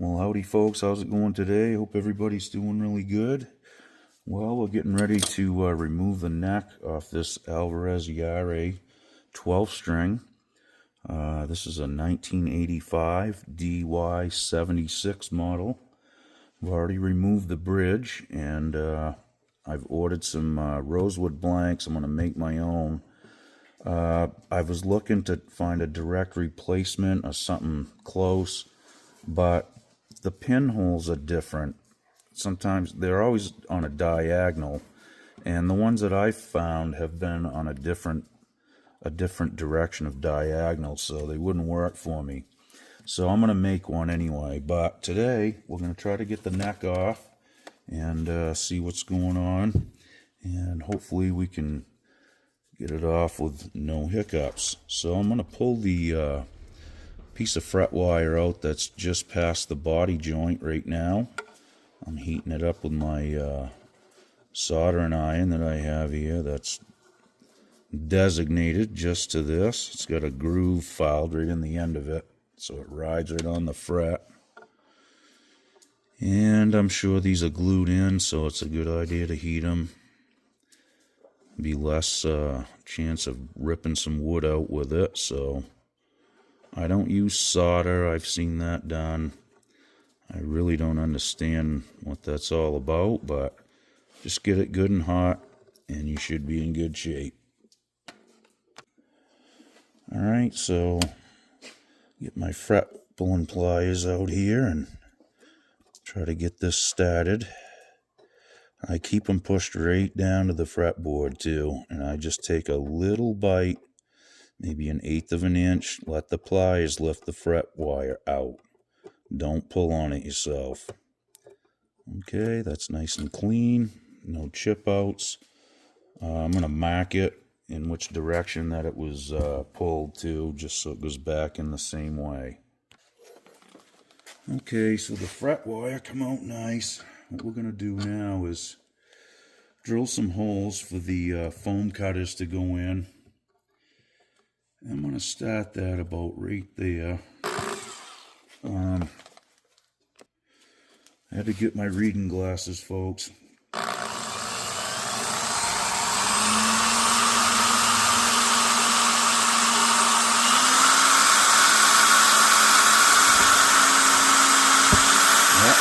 Well, howdy folks, how's it going today? Hope everybody's doing really good. Well, we're getting ready to remove the neck off this Alvarez yairi 12 string. This is a 1985 dy76 model. I've already removed the bridge, and I've ordered some rosewood blanks. I'm going to make my own. I was looking to find a direct replacement or something close, but the pinholes are different. Sometimes they're always on a diagonal, and the ones that I've found have been on a different direction of diagonal, so they wouldn't work for me. So I'm going to make one anyway, but today we're going to try to get the neck off and see what's going on, and hopefully we can get it off with no hiccups. So I'm going to pull the piece of fret wire out that's just past the body joint right now. I'm heating it up with my soldering iron that I have here that's designated just to this. It's got a groove filed right in the end of it, so it rides right on the fret. And I'm sure these are glued in, so it's a good idea to heat them. Be less chance of ripping some wood out with it, so I don't use solder. I've seen that done. I really don't understand what that's all about, but just get it good and hot and you should be in good shape. Alright, so get my fret pulling pliers out here and try to get this started. I keep them pushed right down to the fretboard too, and I just take a little bite, maybe 1/8 of an inch, let the pliers lift the fret wire out. Don't pull on it yourself. Okay, that's nice and clean, no chip outs. I'm going to mark it in which direction that it was pulled to, just so it goes back in the same way. Okay, so the fret wire come out nice. What we're going to do now is drill some holes for the foam cutters to go in. I'm going to start that about right there. I had to get my reading glasses, folks. That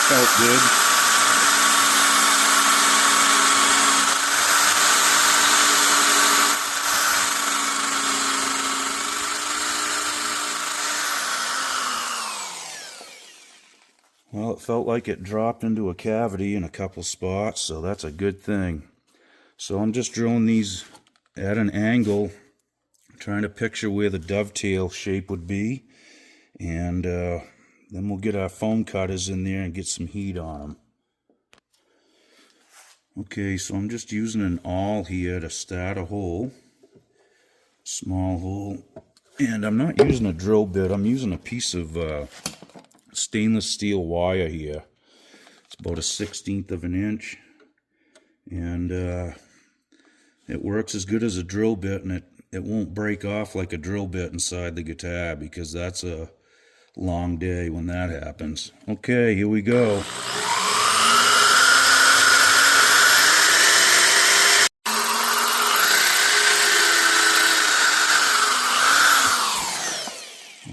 felt good. Well, it felt like it dropped into a cavity in a couple spots, so that's a good thing. So I'm just drilling these at an angle, trying to picture where the dovetail shape would be, and then we'll get our foam cutters in there and get some heat on them. Okay, so I'm just using an awl here to start a hole, small hole, and I'm not using a drill bit. I'm using a piece of stainless steel wire here. It's about 1/16 of an inch, and it works as good as a drill bit, and it won't break off like a drill bit inside the guitar, because that's a long day when that happens. Okay, here we go.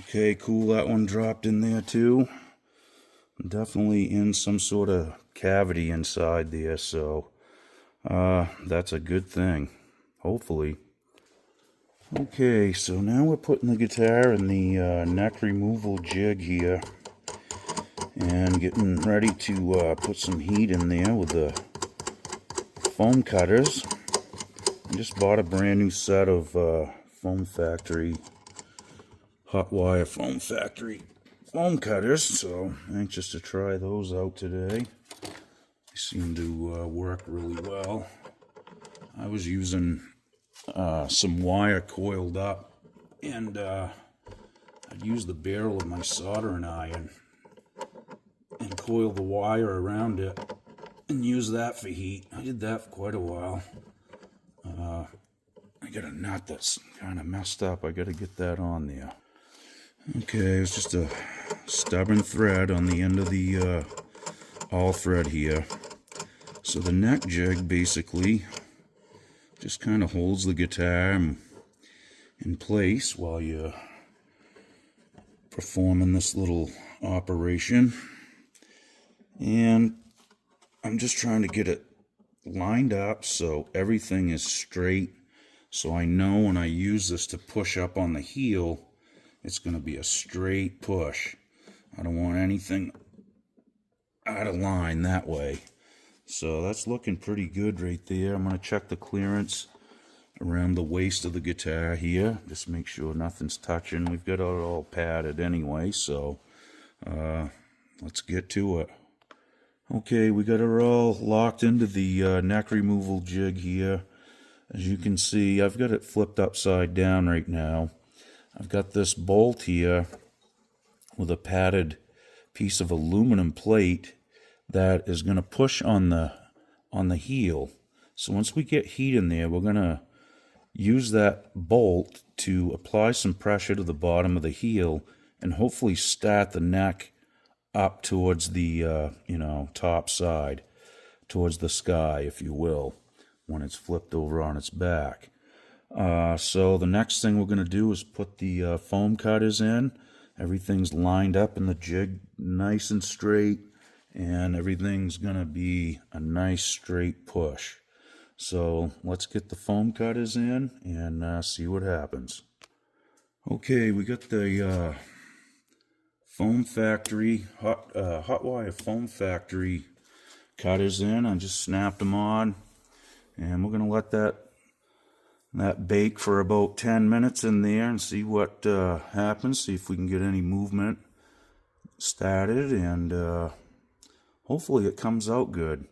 Okay, cool, that one dropped in there too. Definitely in some sort of cavity inside there, so that's a good thing, hopefully. Okay, so now we're putting the guitar in the neck removal jig here and getting ready to put some heat in there with the foam cutters. I just bought a brand new set of Foam Factory hot wire Foam Factory foam cutters, so anxious to try those out today. They seem to work really well. I was using some wire coiled up, and I'd use the barrel of my soldering iron and coil the wire around it and use that for heat. I did that for quite a while. I got a nut that's kind of messed up. I got to get that on there. Okay, it's just a stubborn thread on the end of the all thread here. So the neck jig basically just kind of holds the guitar in place while you're performing this little operation. And I'm just trying to get it lined up so everything is straight, so I know when I use this to push up on the heel, it's going to be a straight push. I don't want anything out of line that way. So that's looking pretty good right there. I'm going to check the clearance around the waist of the guitar here. Just make sure nothing's touching. We've got it all padded anyway, so let's get to it. Okay, we got her all locked into the neck removal jig here. As you can see, I've got it flipped upside down right now. I've got this bolt here with a padded piece of aluminum plate that is going to push on the heel. So once we get heat in there, we're going to use that bolt to apply some pressure to the bottom of the heel and hopefully start the neck up towards the top side, towards the sky, if you will, when it's flipped over on its back. So the next thing we're going to do is put the foam cutters in. Everything's lined up in the jig nice and straight, and everything's going to be a nice straight push. So let's get the foam cutters in and see what happens. Okay, we got the foam factory, hot wire foam factory cutters in. I just snapped them on, and we're going to let that bake for about 10 minutes in there and see what happens, see if we can get any movement started, and hopefully it comes out good.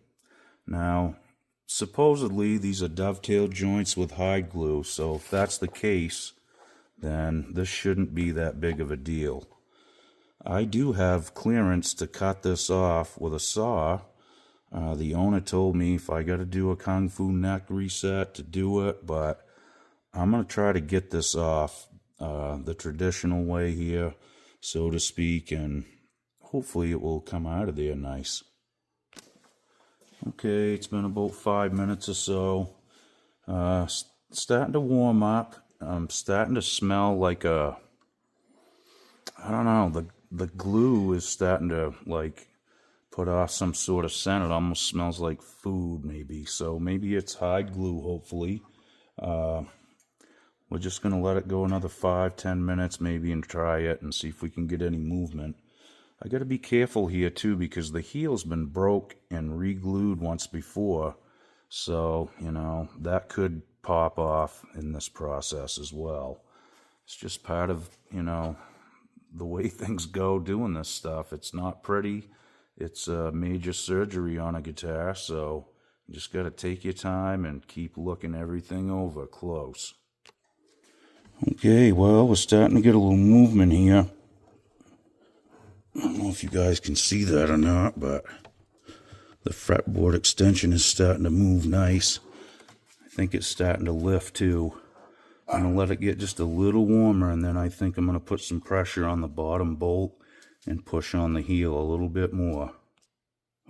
Now, supposedly these are dovetail joints with hide glue, so if that's the case, then this shouldn't be that big of a deal. I do have clearance to cut this off with a saw. The owner told me if I got to do a kung fu neck reset to do it, but I'm going to try to get this off the traditional way here, so to speak, and hopefully it will come out of there nice. Okay, it's been about 5 minutes or so. Starting to warm up. I'm starting to smell like I don't know, the glue is starting to like put off some sort of scent. It almost smells like food maybe. So maybe it's hide glue, hopefully. We're just going to let it go another 5-10 minutes maybe and try it and see if we can get any movement. I got to be careful here too because the heel's been broke and re-glued once before. So, that could pop off in this process as well. It's just part of, the way things go doing this stuff. It's not pretty. It's a major surgery on a guitar, so you just got to take your time and keep looking everything over close. Okay, well, we're starting to get a little movement here. I don't know if you guys can see that or not, but the fretboard extension is starting to move nice. I think it's starting to lift too. I'm going to let it get just a little warmer, and then I think I'm going to put some pressure on the bottom bolt and push on the heel a little bit more.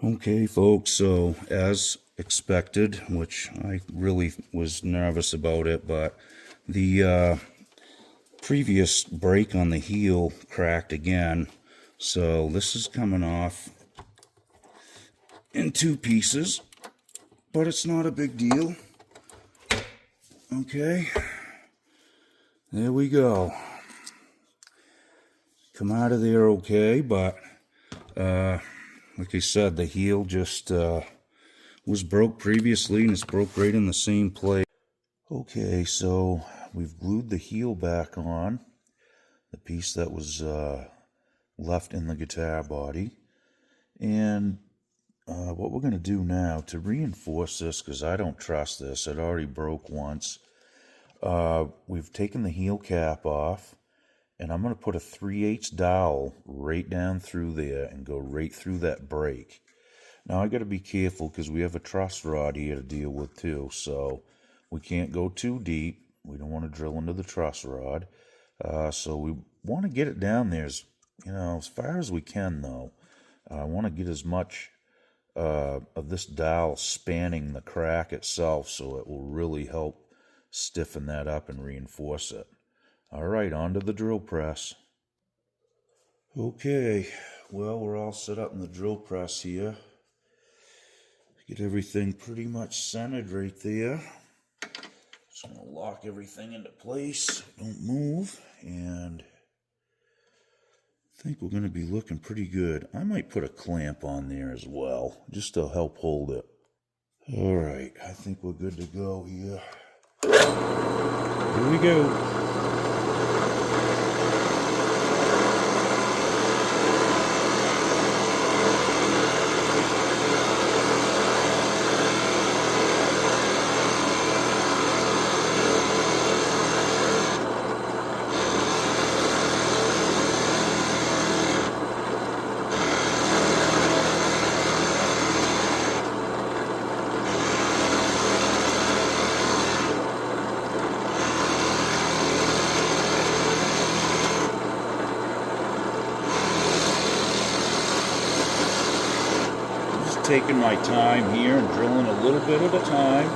Okay, folks, so as expected, which I really was nervous about it, but the previous brake on the heel cracked again. So this is coming off in 2 pieces, but it's not a big deal. Okay. There we go. Come out of there okay, but like I said, the heel just was broke previously, and it's broke right in the same place. Okay, so we've glued the heel back on, the piece that was left in the guitar body, and what we're going to do now to reinforce this, because I don't trust this, it already broke once. We've taken the heel cap off, and I'm going to put a 3/8 dowel right down through there and go right through that break. Now I got to be careful because we have a truss rod here to deal with too, so we can't go too deep. We don't want to drill into the truss rod. So want to get it down there as, as far as we can, though. I want to get as much of this dowel spanning the crack itself, so it will really help stiffen that up and reinforce it. All right, on to the drill press. Okay, well, we're all set up in the drill press here. Get everything pretty much centered right there. Just going to lock everything into place, don't move, and I think we're going to be looking pretty good. I might put a clamp on there as well, just to help hold it. All right, I think we're good to go here. Here we go. Taking my time here and drilling a little bit at a time.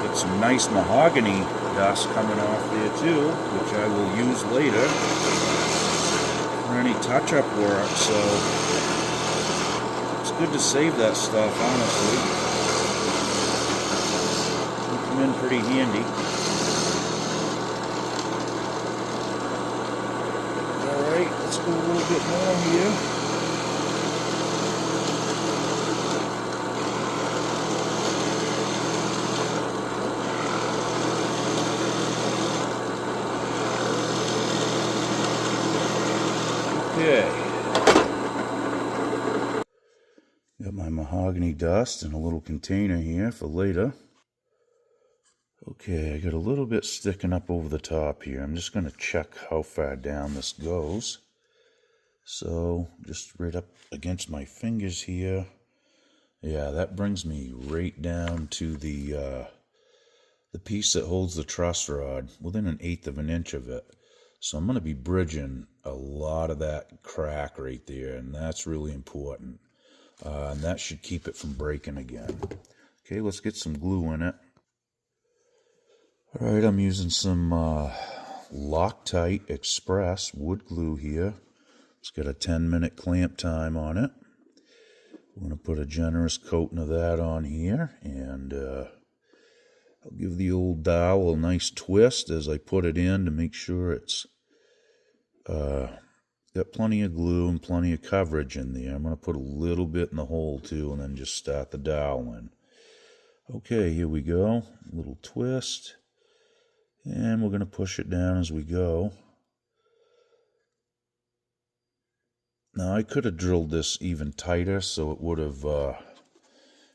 Get some nice mahogany dust coming off there too, which I will use later for any touch-up work, so it's good to save that stuff, honestly. It'll come in pretty handy. Let's go a little bit more here. Okay. Got my mahogany dust in a little container here for later. Okay, I got a little bit sticking up over the top here. I'm just going to check how far down this goes. So, just right up against my fingers here. Yeah, that brings me right down to the piece that holds the truss rod, within 1/8 of an inch of it. So I'm going to be bridging a lot of that crack right there, and that's really important. And that should keep it from breaking again. Okay, let's get some glue in it. All right, I'm using some Loctite Express wood glue here. It's got a 10-minute clamp time on it. I'm going to put a generous coating of that on here, and I'll give the old dowel a nice twist as I put it in to make sure it's got plenty of glue and plenty of coverage in there. I'm going to put a little bit in the hole too, and then just start the dowel in. Okay, here we go. A little twist, and we're going to push it down as we go. Now, I could have drilled this even tighter, so it would have,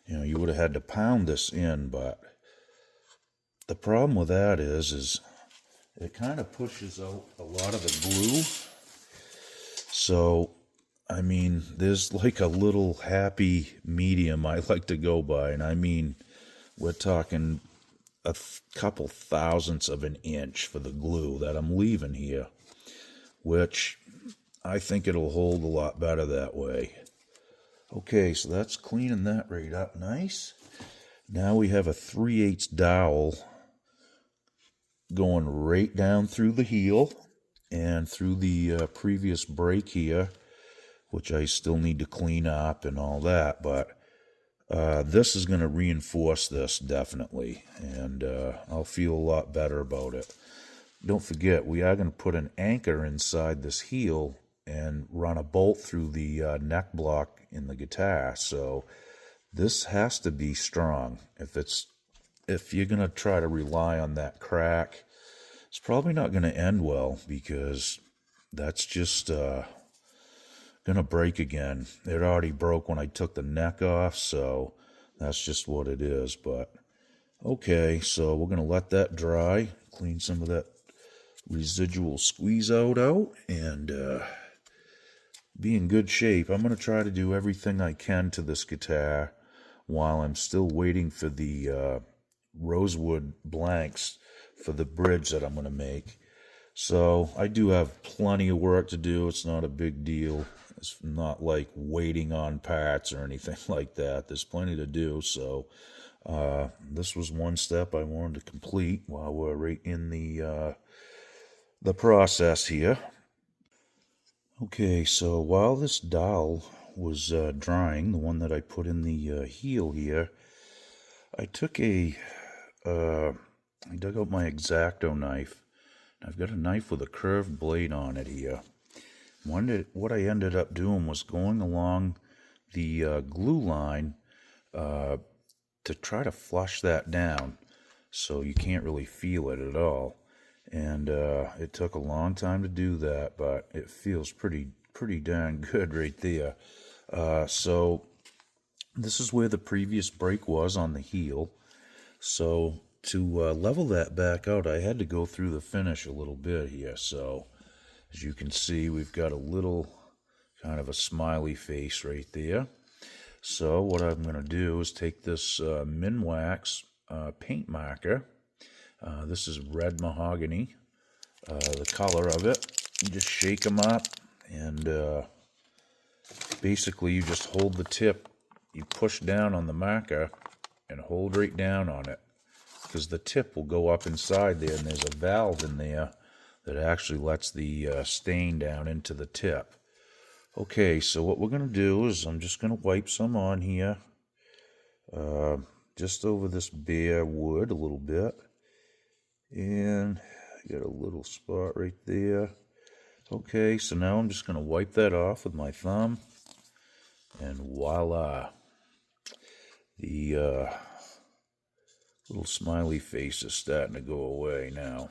you would have had to pound this in, but the problem with that is it kind of pushes out a lot of the glue. So, I mean, there's like a little happy medium I like to go by, and I mean, we're talking a couple thousandths of an inch for the glue that I'm leaving here, which I think it'll hold a lot better that way. Okay, so that's cleaning that right up nice. Now we have a 3/8 dowel going right down through the heel and through the previous break here, which I still need to clean up and all that, but this is going to reinforce this definitely, and I'll feel a lot better about it. Don't forget, we are going to put an anchor inside this heel and run a bolt through the neck block in the guitar, so this has to be strong. If you're going to try to rely on that crack, it's probably not going to end well, because that's just going to break again. It already broke when I took the neck off, so that's just what it is. But okay, so we're going to let that dry, clean some of that residual squeeze out, and be in good shape. I'm going to try to do everything I can to this guitar while I'm still waiting for the rosewood blanks for the bridge that I'm going to make. So I do have plenty of work to do. It's not a big deal. It's not like waiting on parts or anything like that. There's plenty to do. So this was one step I wanted to complete while we're right in the process here. Okay, so while this dowel was drying, the one that I put in the heel here, I took I dug out my X-Acto knife. I've got a knife with a curved blade on it here. What I ended up doing was going along the glue line to try to flush that down so you can't really feel it at all. And it took a long time to do that, but it feels pretty darn good right there. So this is where the previous break was on the heel. So to level that back out, I had to go through the finish a little bit here. So as you can see, we've got a little kind of a smiley face right there. So what I'm going to do is take this Minwax paint marker. This is red mahogany, the color of it. You just shake them up, and basically you just hold the tip. You push down on the marker and hold right down on it, because the tip will go up inside there, and there's a valve in there that actually lets the stain down into the tip. Okay, so what we're going to do is I'm just going to wipe some on here, just over this bare wood a little bit. And I got a little spot right there. Okay, so now I'm just going to wipe that off with my thumb. And voila. The little smiley face is starting to go away now.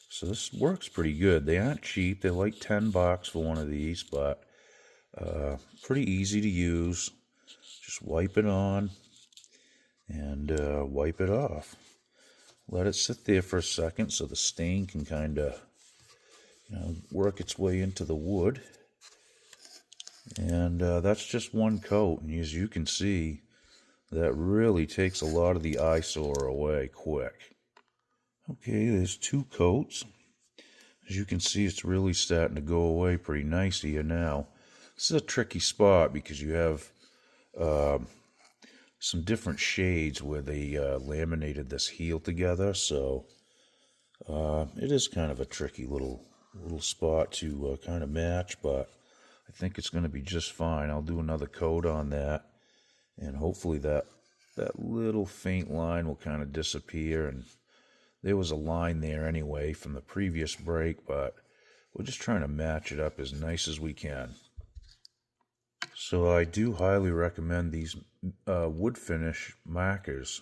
So this works pretty good. They aren't cheap. They're like $10 for one of these, but pretty easy to use. Just wipe it on and wipe it off. Let it sit there for a second so the stain can kind of, work its way into the wood. And that's just one coat. And as you can see, that really takes a lot of the eyesore away quick. Okay, there's 2 coats. As you can see, it's really starting to go away pretty nice here now. This is a tricky spot because you have some different shades where they laminated this heel together, so it is kind of a tricky little spot to kind of match, but I think it's going to be just fine. I'll do another coat on that, and hopefully that little faint line will kind of disappear. And there was a line there anyway from the previous break, but we're just trying to match it up as nice as we can. So I do highly recommend these wood finish markers,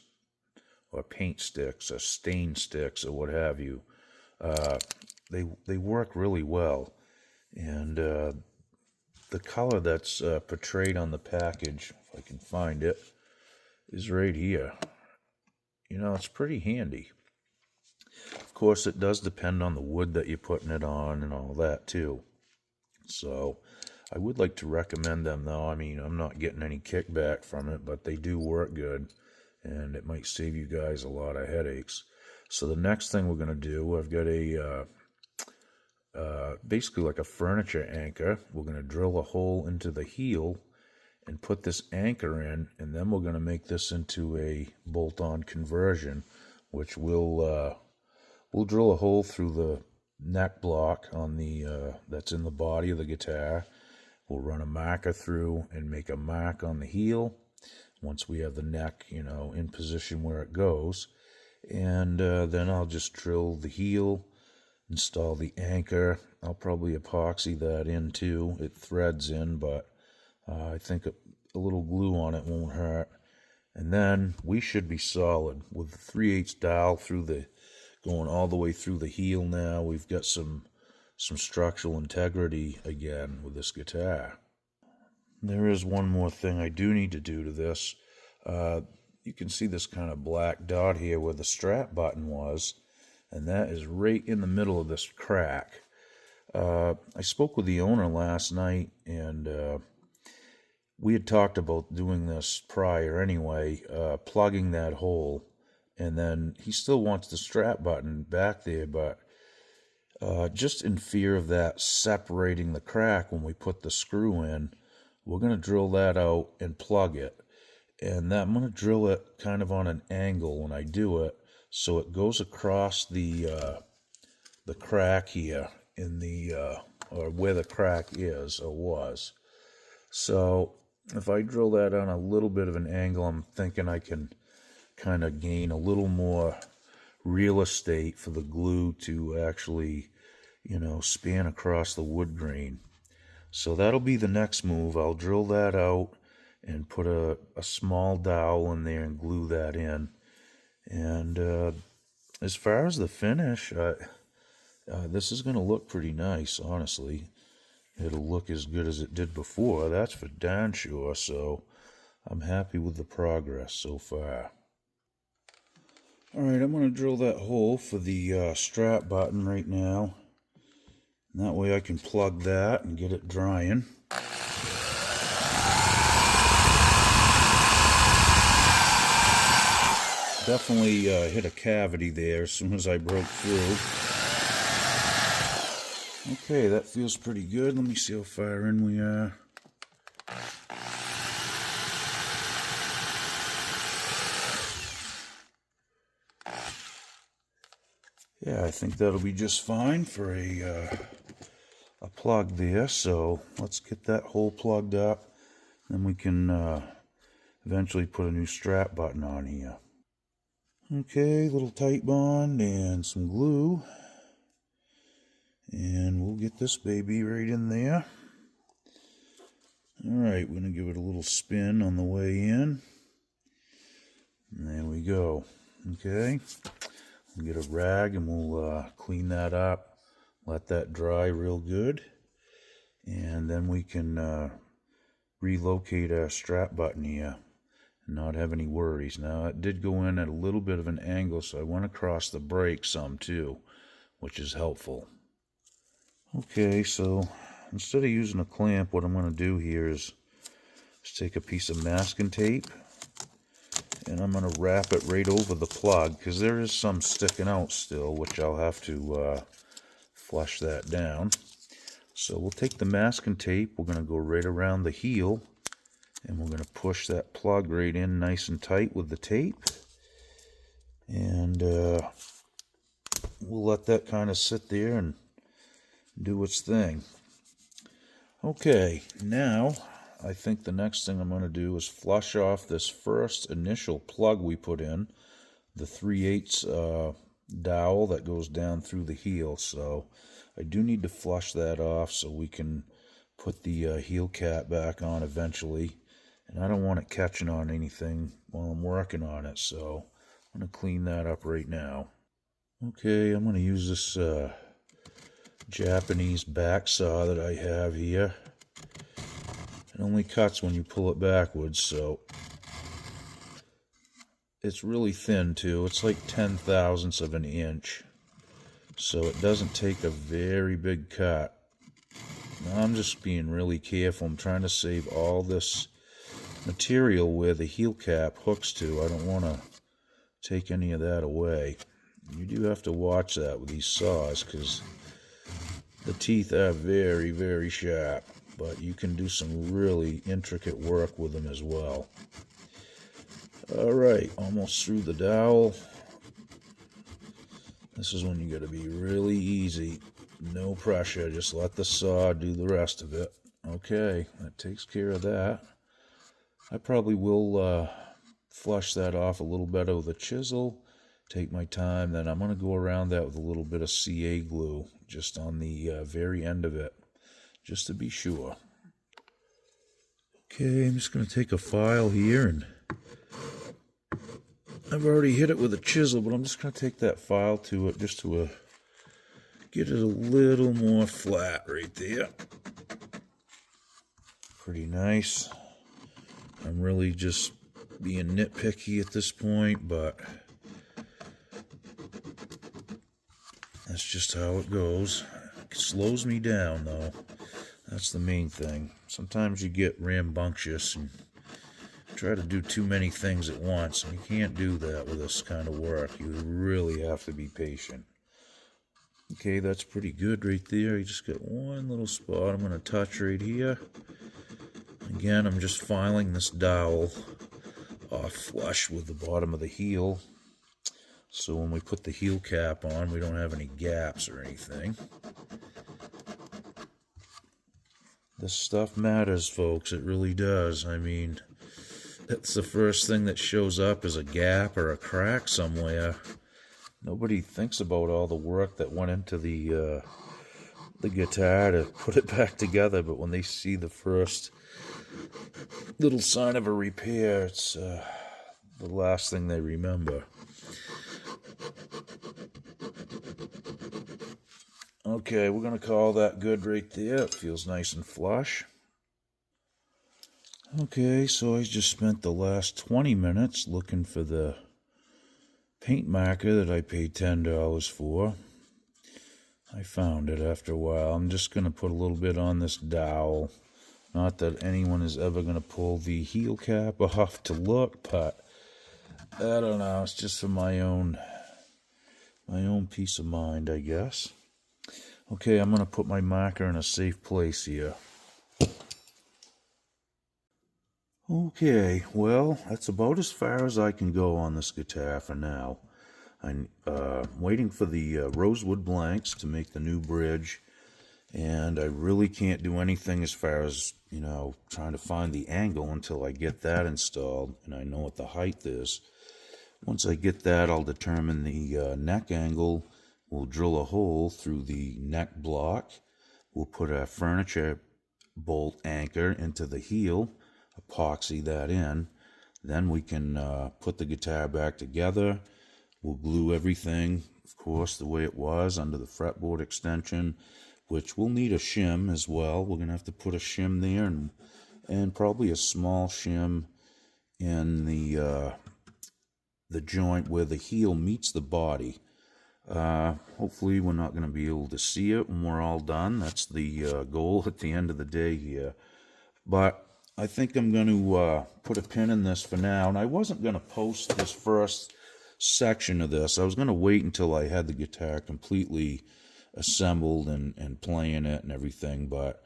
or paint sticks, or stain sticks, or what have you. They work really well, and the color that's portrayed on the package, if I can find it, is right here. It's pretty handy. Of course, it does depend on the wood that you're putting it on and all that too. So I would like to recommend them, though. I mean, I'm not getting any kickback from it, but they do work good, and it might save you guys a lot of headaches. So the next thing we're going to do, I've got basically like a furniture anchor. We're going to drill a hole into the heel and put this anchor in, and then we're going to make this into a bolt-on conversion, which we'll drill a hole through the neck block on the that's in the body of the guitar. We'll run a marker through and make a mark on the heel once we have the neck, in position where it goes. And then I'll just drill the heel, install the anchor. I'll probably epoxy that in too. It threads in, but I think a little glue on it won't hurt. And then we should be solid with the 3/8 dowel going all the way through the heel. Now we've got some structural integrity again with this guitar. There is one more thing I do need to do to this. You can see this kind of black dot here where the strap button was, and that is right in the middle of this crack. I spoke with the owner last night, and we had talked about doing this prior anyway, plugging that hole And then he still wants the strap button back there, but just in fear of that separating the crack when we put the screw in, we're going to drill that out and plug it. And I'm going to drill it kind of on an angle when I do it, so it goes across the crack here in the, or where the crack is or was. So if I drill that on a little bit of an angle, I'm thinking I can kind of gain a little more real estate for the glue to actually, span across the wood grain. So that'll be the next move. I'll drill that out and put a small dowel in there and glue that in. And as far as the finish, this is going to look pretty nice, honestly. It'll look as good as it did before, that's for darn sure. So I'm happy with the progress so far. Alright, I'm going to drill that hole for the strap button right now. And that way I can plug that and get it drying. Definitely hit a cavity there as soon as I broke through. Okay, that feels pretty good. Let me see how far in we are. Yeah, I think that'll be just fine for a plug there. So let's get that hole plugged up. Then we can eventually put a new strap button on here. Okay, little tight bond and some glue. And we'll get this baby right in there. Alright, we're going to give it a little spin on the way in. And there we go. Okay. We'll get a rag and we'll clean that up. Let that dry real good. And then we can relocate our strap button here and not have any worries. Now, it did go in at a little bit of an angle, so I went across the brake some too, which is helpful. Okay, so instead of using a clamp, what I'm going to do here is just take a piece of masking tape and I'm going to wrap it right over the plug because there is some sticking out still, which I'll have to flush that down. So we'll take the masking tape, we're going to go right around the heel, and we're going to push that plug right in nice and tight with the tape. And we'll let that kind of sit there and do its thing. Okay, now I think the next thing I'm going to do is flush off this first initial plug we put in, the 3/8 dowel that goes down through the heel. So I do need to flush that off so we can put the heel cap back on eventually. And I don't want it catching on anything while I'm working on it, so I'm going to clean that up right now. Okay, I'm going to use this Japanese back saw that I have here. It only cuts when you pull it backwards, so it's really thin too. It's like 10/1000ths of an inch, so it doesn't take a very big cut. Now, I'm just being really careful. I'm trying to save all this material where the heel cap hooks to. I don't want to take any of that away. You do have to watch that with these saws because the teeth are very, very sharp, but you can do some really intricate work with them as well. Alright, almost through the dowel. This is when you got to be really easy. No pressure, just let the saw do the rest of it. Okay, that takes care of that. I probably will flush that off a little better with a chisel. Take my time, then I'm going to go around that with a little bit of CA glue just on the very end of it, just to be sure. Okay, I'm just going to take a file here, and I've already hit it with a chisel, but I'm just going to take that file to it just to get it a little more flat right there. Pretty nice. I'm really just being nitpicky at this point, but that's just how it goes. It slows me down, though. That's the main thing. Sometimes you get rambunctious and try to do too many things at once, and you can't do that with this kind of work. You really have to be patient. Okay, that's pretty good right there. You just got one little spot I'm going to touch right here. Again, I'm just filing this dowel off flush with the bottom of the heel, so when we put the heel cap on, we don't have any gaps or anything. This stuff matters, folks. It really does. I mean, that's the first thing that shows up is a gap or a crack somewhere. Nobody thinks about all the work that went into the guitar to put it back together, but when they see the first little sign of a repair, it's the last thing they remember. Okay, we're going to call that good right there. It feels nice and flush. Okay, so I just spent the last 20 minutes looking for the paint marker that I paid $10 for. I found it after a while. I'm just going to put a little bit on this dowel. Not that anyone is ever going to pull the heel cap off to look, but I don't know. It's just for my own peace of mind, I guess. Okay, I'm going to put my marker in a safe place here. Okay, well, that's about as far as I can go on this guitar for now. I'm waiting for the rosewood blanks to make the new bridge, and I really can't do anything as far as, trying to find the angle until I get that installed, and I know what the height is. Once I get that, I'll determine the neck angle. We'll drill a hole through the neck block. We'll put a furniture bolt anchor into the heel, epoxy that in. Then we can put the guitar back together. We'll glue everything, of course, the way it was under the fretboard extension, which will need a shim as well. We're going to have to put a shim there and probably a small shim in the joint where the heel meets the body. Hopefully we're not going to be able to see it when we're all done. That's the goal at the end of the day here. But I think I'm going to put a pin in this for now. And I wasn't going to post this first section of this. I was going to wait until I had the guitar completely assembled and playing it and everything. But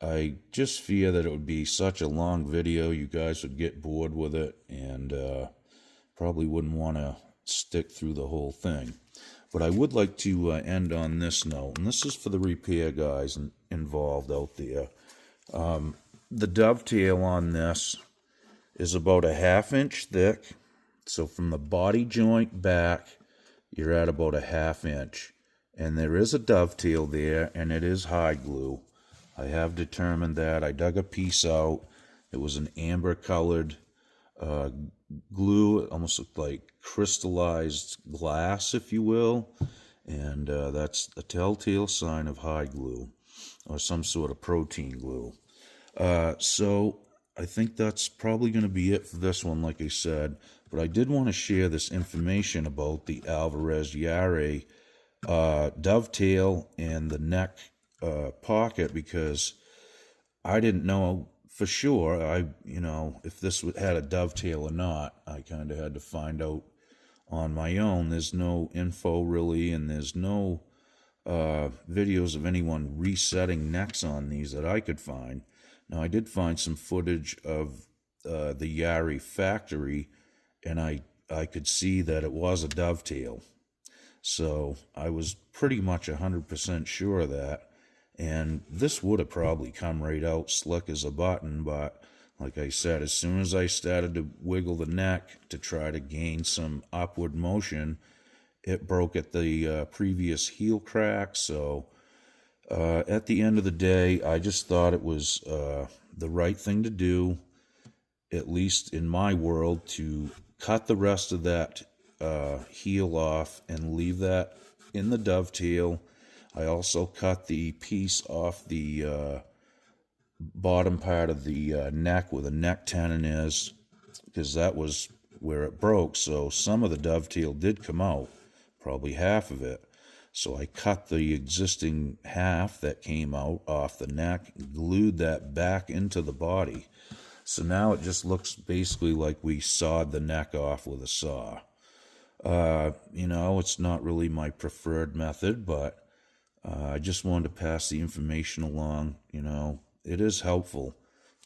I just fear that it would be such a long video. You guys would get bored with it and probably wouldn't want to stick through the whole thing. But I would like to end on this note, and this is for the repair guys involved out there. The dovetail on this is about a 1/2 inch thick, so from the body joint back, you're at about a 1/2 inch. And there is a dovetail there, and it is hide glue. I have determined that. I dug a piece out. It was an amber-colored glue. It almost looked like crystallized glass, if you will, and that's a telltale sign of hide glue or some sort of protein glue. So I think that's probably going to be it for this one, like I said, but I did want to share this information about the Alvarez yairi dovetail and the neck pocket, because I didn't know for sure, if this had a dovetail or not. I kind of had to find out on my own. There's no info really, and there's no videos of anyone resetting necks on these that I could find. Now, I did find some footage of the yairi factory, and I could see that it was a dovetail. So I was pretty much 100% sure of that. And this would have probably come right out slick as a button, but like I said, as soon as I started to wiggle the neck to try to gain some upward motion, it broke at the previous heel crack. So at the end of the day, I just thought it was the right thing to do, at least in my world, to cut the rest of that heel off and leave that in the dovetail. I also cut the piece off the bottom part of the neck where the neck tenon is, because that was where it broke. So some of the dovetail did come out, probably half of it. So I cut the existing half that came out off the neck, glued that back into the body. So now it just looks basically like we sawed the neck off with a saw. It's not really my preferred method, but I just wanted to pass the information along. It is helpful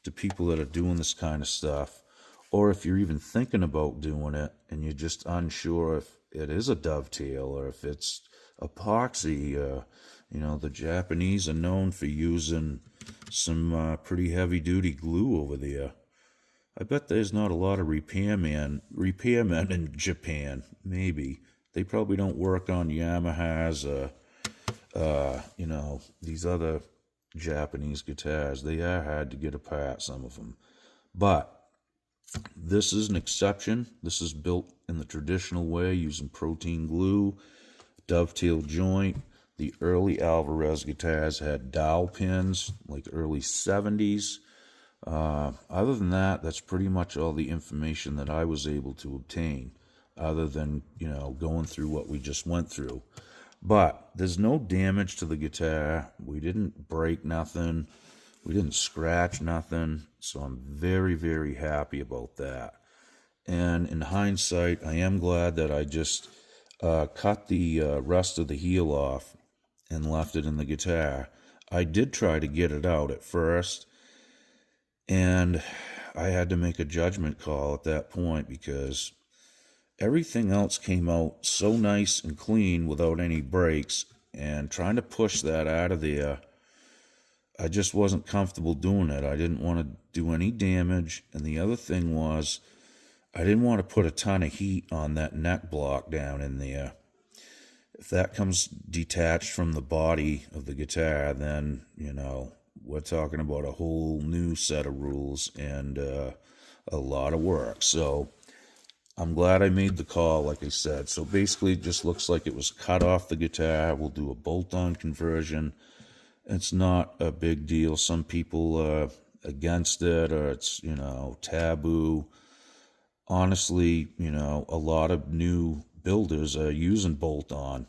to people that are doing this kind of stuff. Or if you're even thinking about doing it and you're just unsure if it is a dovetail or if it's epoxy. The Japanese are known for using some pretty heavy-duty glue over there. I bet there's not a lot of repairmen in Japan. Maybe they probably don't work on Yamahas these other Japanese guitars. They are hard to get apart, some of them. But this is an exception. This is built in the traditional way using protein glue, dovetail joint. The early Alvarez guitars had dowel pins, like early 70s. Other than that, that's pretty much all the information that I was able to obtain, other than, going through what we just went through. But there's no damage to the guitar. We didn't break nothing. We didn't scratch nothing. So I'm very, very happy about that. And in hindsight, I am glad that I just cut the rest of the heel off and left it in the guitar. I did try to get it out at first, and I had to make a judgment call at that point because everything else came out so nice and clean without any breaks, and trying to push that out of there, I just wasn't comfortable doing it. I didn't want to do any damage, and the other thing was I didn't want to put a ton of heat on that neck block down in there. If that comes detached from the body of the guitar, then, we're talking about a whole new set of rules and a lot of work. So I'm glad I made the call, like I said. So basically it just looks like it was cut off the guitar. We'll do a bolt-on conversion. It's not a big deal. Some people are against it, or it's, taboo. Honestly, a lot of new builders are using bolt-on.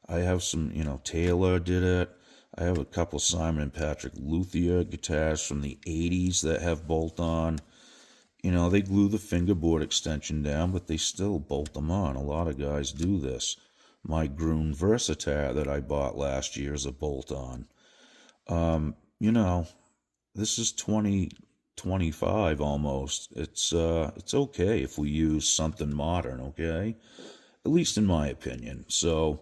I have some, Taylor did it. I have a couple Simon and Patrick Luthier guitars from the 80s that have bolt-on. They glue the fingerboard extension down, but they still bolt them on. A lot of guys do this. My Grun Versatar that I bought last year is a bolt-on. This is 2025 almost. It's okay if we use something modern, okay? At least in my opinion. So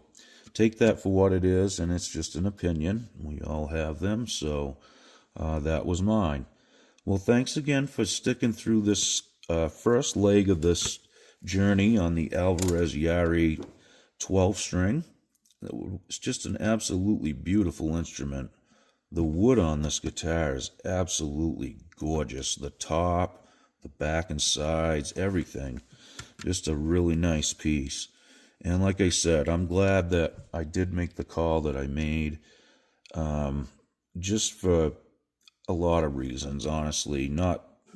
take that for what it is, and it's just an opinion. We all have them, so that was mine. Well, thanks again for sticking through this first leg of this journey on the Alvarez Yairi 12-string. It's just an absolutely beautiful instrument. The wood on this guitar is absolutely gorgeous. The top, the back and sides, everything. Just a really nice piece. And like I said, I'm glad that I did make the call that I made, just for a lot of reasons, honestly.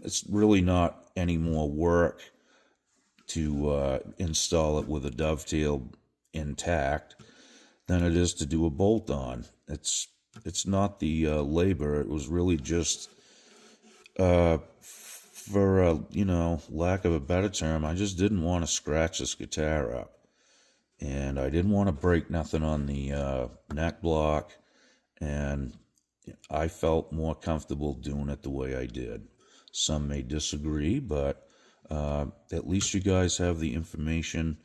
It's really not any more work to install it with a dovetail intact than it is to do a bolt-on. It's not the labor. It was really just, for lack of a better term, I just didn't want to scratch this guitar up. And I didn't want to break nothing on the neck block, and I felt more comfortable doing it the way I did. Some may disagree, but at least you guys have the information.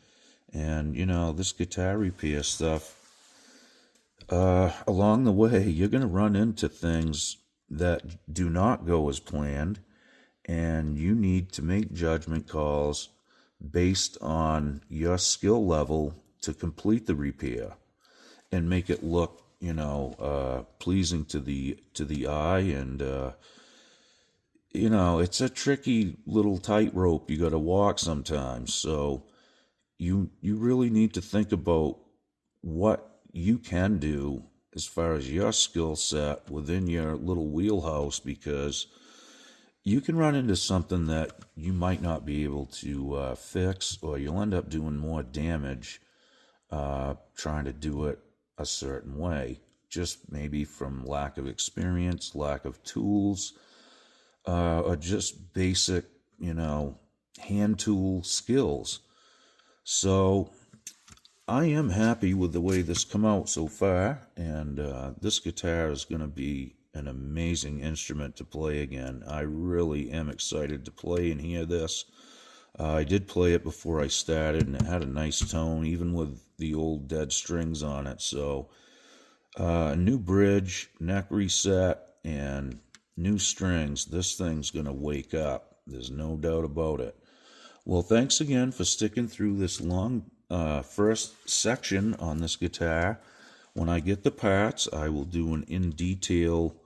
And, this guitar repair stuff, along the way, you're going to run into things that do not go as planned, and you need to make judgment calls based on your skill level to complete the repair and make it look, pleasing to the eye. And it's a tricky little tightrope you got to walk sometimes. So you really need to think about what you can do as far as your skill set within your little wheelhouse, because you can run into something that you might not be able to fix, or you'll end up doing more damage trying to do it a certain way, just maybe from lack of experience, lack of tools. are just basic, hand tool skills. So I am happy with the way this come out so far, and this guitar is going to be an amazing instrument to play again. I really am excited to play and hear this. I did play it before I started, and it had a nice tone, even with the old dead strings on it. So, new bridge, neck reset, and new strings. This thing's going to wake up. There's no doubt about it. Well, thanks again for sticking through this long first section on this guitar. When I get the parts, I will do an in-detail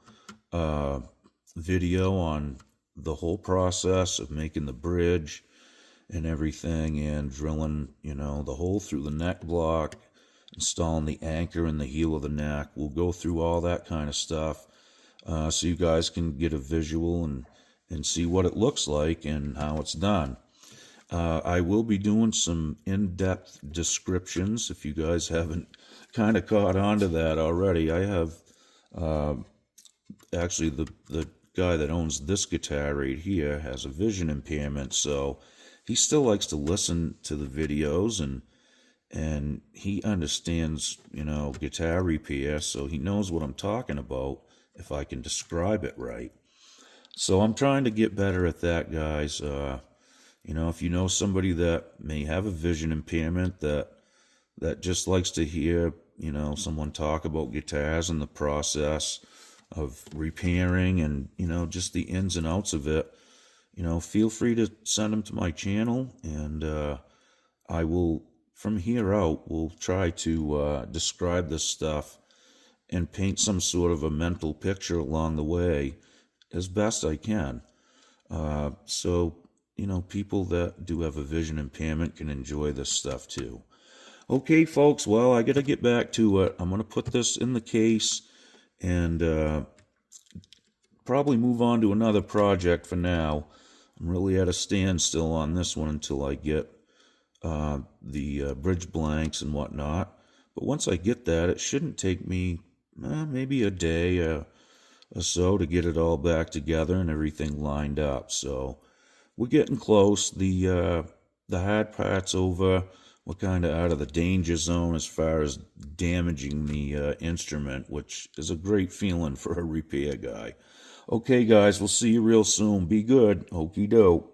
video on the whole process of making the bridge and everything, and drilling, the hole through the neck block, installing the anchor in the heel of the neck. We'll go through all that kind of stuff so you guys can get a visual and see what it looks like and how it's done. I will be doing some in-depth descriptions if you guys haven't kind of caught on to that already. I have actually the guy that owns this guitar right here has a vision impairment, so he still likes to listen to the videos, and he understands, guitar repair, so he knows what I'm talking about if I can describe it right. So I'm trying to get better at that, guys. If you know somebody that may have a vision impairment that just likes to hear, someone talk about guitars and the process of repairing and, just the ins and outs of it, feel free to send them to my channel, and I will, from here out, will try to describe this stuff and paint some sort of a mental picture along the way as best I can. So, people that do have a vision impairment can enjoy this stuff too. Okay, folks, well, I got to get back to it. I'm going to put this in the case and probably move on to another project for now. I'm really at a standstill on this one until I get the bridge blanks and whatnot. But once I get that, it shouldn't take me maybe a day or so to get it all back together and everything lined up. So we're getting close. The hard part's over. We're kind of out of the danger zone as far as damaging the instrument, which is a great feeling for a repair guy. Okay, guys, we'll see you real soon. Be good. Okey doke.